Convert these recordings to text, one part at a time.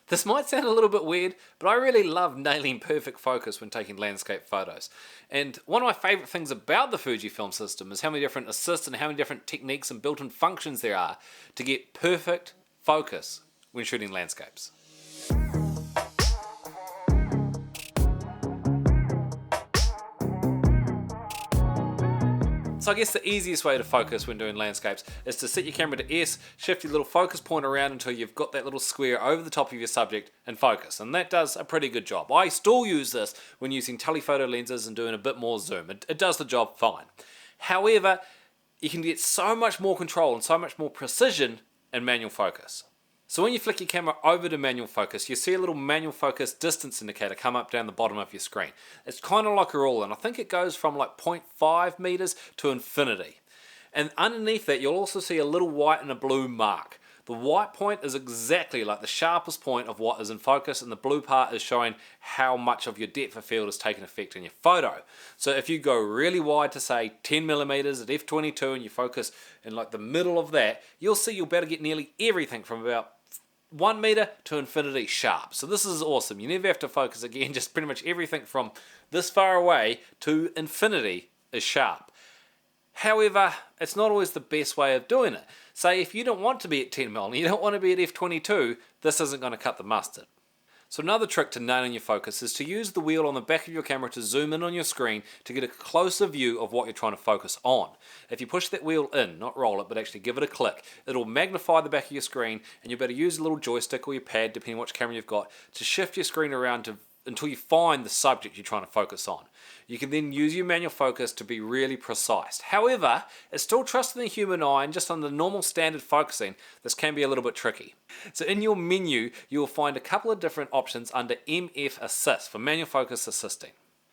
This might sound a little bit weird, but I really love nailing perfect focus when taking landscape photos. And one of my favorite things about the Fujifilm system is how many different assists and how many different techniques and built-in functions there are to get perfect focus when shooting landscapes. So I guess the easiest way to focus when doing landscapes is to set your camera to S, shift your little focus point around until you've got that little square over the top of your subject and focus. And that does a pretty good job. I still use this when using telephoto lenses and doing a bit more zoom. It does the job fine. However, you can get so much more control and so much more precision in manual focus. So when you flick your camera over to manual focus, you see a little manual focus distance indicator come up down the bottom of your screen. It's kind of like a ruler, and I think it goes from like 0.5 meters to infinity. And underneath that, you'll also see a little white and a blue mark. The white point is exactly like the sharpest point of what is in focus, and the blue part is showing how much of your depth of field has taken effect in your photo. So if you go really wide to say 10 millimeters at f22 and you focus in like the middle of that, you'll see you'll be able to get nearly everything from about 1 meter to infinity sharp. So this is awesome. You never have to focus again. Just pretty much everything from this far away to infinity is sharp. However, it's not always the best way of doing it. Say if you don't want to be at 10 mm, you don't want to be at f22, this isn't going to cut the mustard. So another trick to nailing your focus is to use the wheel on the back of your camera to zoom in on your screen to get a closer view of what you're trying to focus on. If you push that wheel in, not roll it, but actually give it a click, it'll magnify the back of your screen, and you'll be able to use a little joystick or your pad, depending on which camera you've got, to shift your screen around until you find the subject you're trying to focus on. You can then use your manual focus to be really precise. However, it's still trusting the human eye, and just on the normal standard focusing, this can be a little bit tricky. So in your menu, you'll find a couple of different options under MF Assist for manual focus assisting.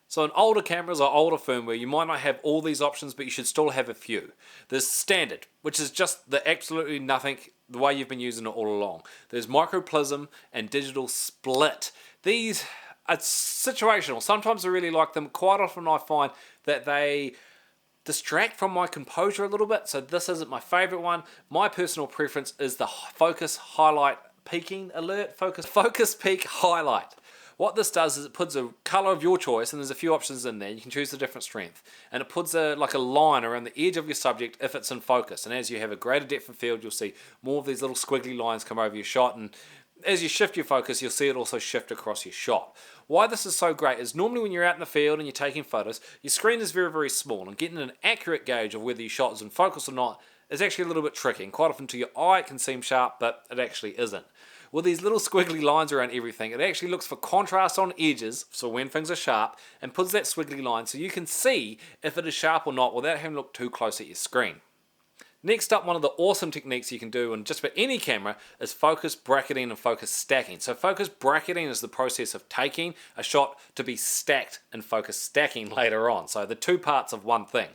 So in older cameras or older firmware, you might not have all these options, but you should still have a few. There's standard, which is just the absolutely nothing, the way you've been using it all along. There's micro prism and digital split. These are situational. Sometimes I really like them. Quite often I find that they distract from my composure a little bit, so this isn't my favorite one. My personal preference is the focus highlight peaking alert, focus peak highlight. What this does is it puts a color of your choice, and there's a few options in there. You can choose a different strength, and it puts like a line around the edge of your subject if it's in focus. And as you have a greater depth of field, you'll see more of these little squiggly lines come over your shot, and as you shift your focus, you'll see it also shift across your shot. Why this is so great is normally when you're out in the field and you're taking photos, your screen is very, very small, and getting an accurate gauge of whether your shot is in focus or not is actually a little bit tricky. And quite often to your eye it can seem sharp, but it actually isn't. With these little squiggly lines around everything, it actually looks for contrast on edges, so when things are sharp, and puts that squiggly line so you can see if it is sharp or not without having to look too close at your screen. Next up, one of the awesome techniques you can do on just about any camera is focus bracketing and focus stacking. So focus bracketing is the process of taking a shot to be stacked and focus stacking later on. So the two parts of one thing.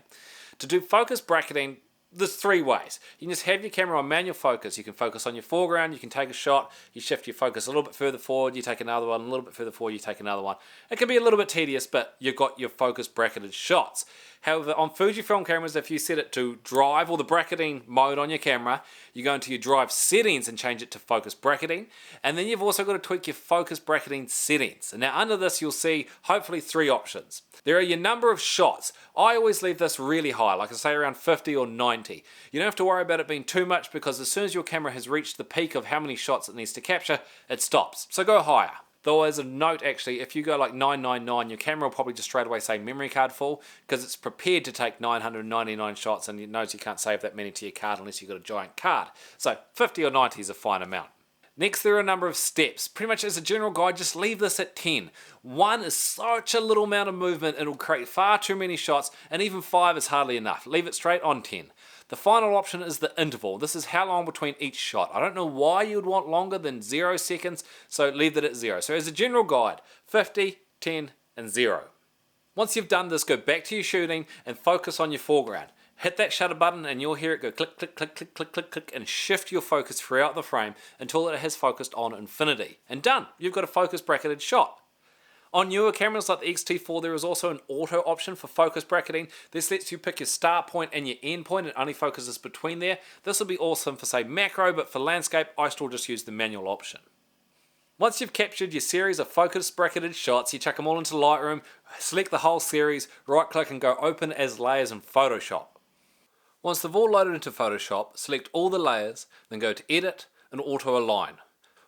To do focus bracketing, there's three ways. You can just have your camera on manual focus. You can focus on your foreground, you can take a shot, you shift your focus a little bit further forward, you take another one, a little bit further forward, you take another one. It can be a little bit tedious, but you've got your focus bracketed shots. However, on Fujifilm cameras, if you set it to drive or the bracketing mode on your camera, you go into your drive settings and change it to focus bracketing. And then you've also got to tweak your focus bracketing settings. And now under this, you'll see hopefully three options. There are your number of shots. I always leave this really high, like I say around 50 or 90. You don't have to worry about it being too much, because as soon as your camera has reached the peak of how many shots it needs to capture, it stops. So go higher. Though as a note, actually, if you go like 999, your camera will probably just straight away say memory card full, because it's prepared to take 999 shots, and it knows you can't save that many to your card unless you've got a giant card. So 50 or 90 is a fine amount. Next, there are a number of steps. Pretty much as a general guide, just leave this at 10. 1 is such a little amount of movement, it'll create far too many shots, and even 5 is hardly enough. Leave it straight on 10. The final option is the interval. This is how long between each shot. I don't know why you would want longer than 0 seconds, so leave it at 0. So as a general guide, 50, 10, and 0. Once you've done this, go back to your shooting and focus on your foreground. Hit that shutter button and you'll hear it go click, click, click, click, click, click, click, and shift your focus throughout the frame until it has focused on infinity. And done, you've got a focus bracketed shot. On newer cameras like the X-T4, there is also an auto option for focus bracketing. This lets you pick your start point and your end point and only focuses between there. This will be awesome for say macro, but for landscape, I still just use the manual option. Once you've captured your series of focus bracketed shots, you chuck them all into Lightroom, select the whole series, right click and go open as layers in Photoshop. Once they've all loaded into Photoshop, select all the layers, then go to Edit and Auto Align.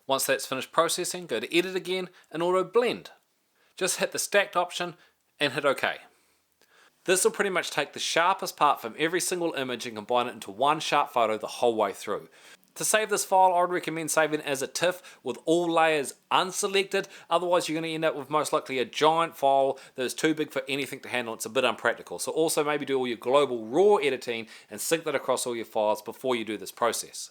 Once that's finished processing, go to Edit again and Auto Blend. Just hit the stacked option and hit OK. This will pretty much take the sharpest part from every single image and combine it into one sharp photo the whole way through. To save this file, I would recommend saving it as a TIFF with all layers unselected, otherwise you're going to end up with most likely a giant file that is too big for anything to handle. It's a bit unpractical. So also maybe do all your global raw editing and sync that across all your files before you do this process.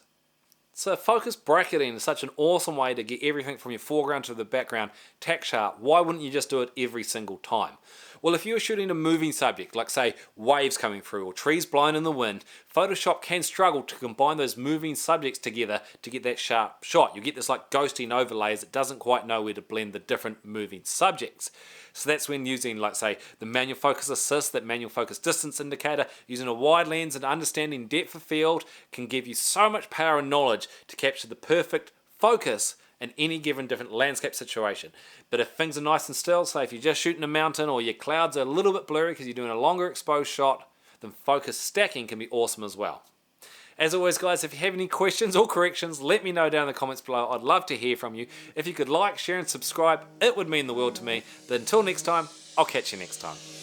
So focus bracketing is such an awesome way to get everything from your foreground to the background tack sharp. Why wouldn't you just do it every single time? Well, if you're shooting a moving subject, like say waves coming through or trees blowing in the wind, Photoshop can struggle to combine those moving subjects together to get that sharp shot. You get this like ghosting overlays that doesn't quite know where to blend the different moving subjects. So that's when using, like say, the manual focus assist, that manual focus distance indicator, using a wide lens and understanding depth of field can give you so much power and knowledge to capture the perfect focus in any given different landscape situation. But if things are nice and still, say if you're just shooting a mountain or your clouds are a little bit blurry because you're doing a longer exposed shot, then focus stacking can be awesome as well. As always guys, if you have any questions or corrections, let me know down in the comments below. I'd love to hear from you. If you could like, share and subscribe, it would mean the world to me. But until next time, I'll catch you next time.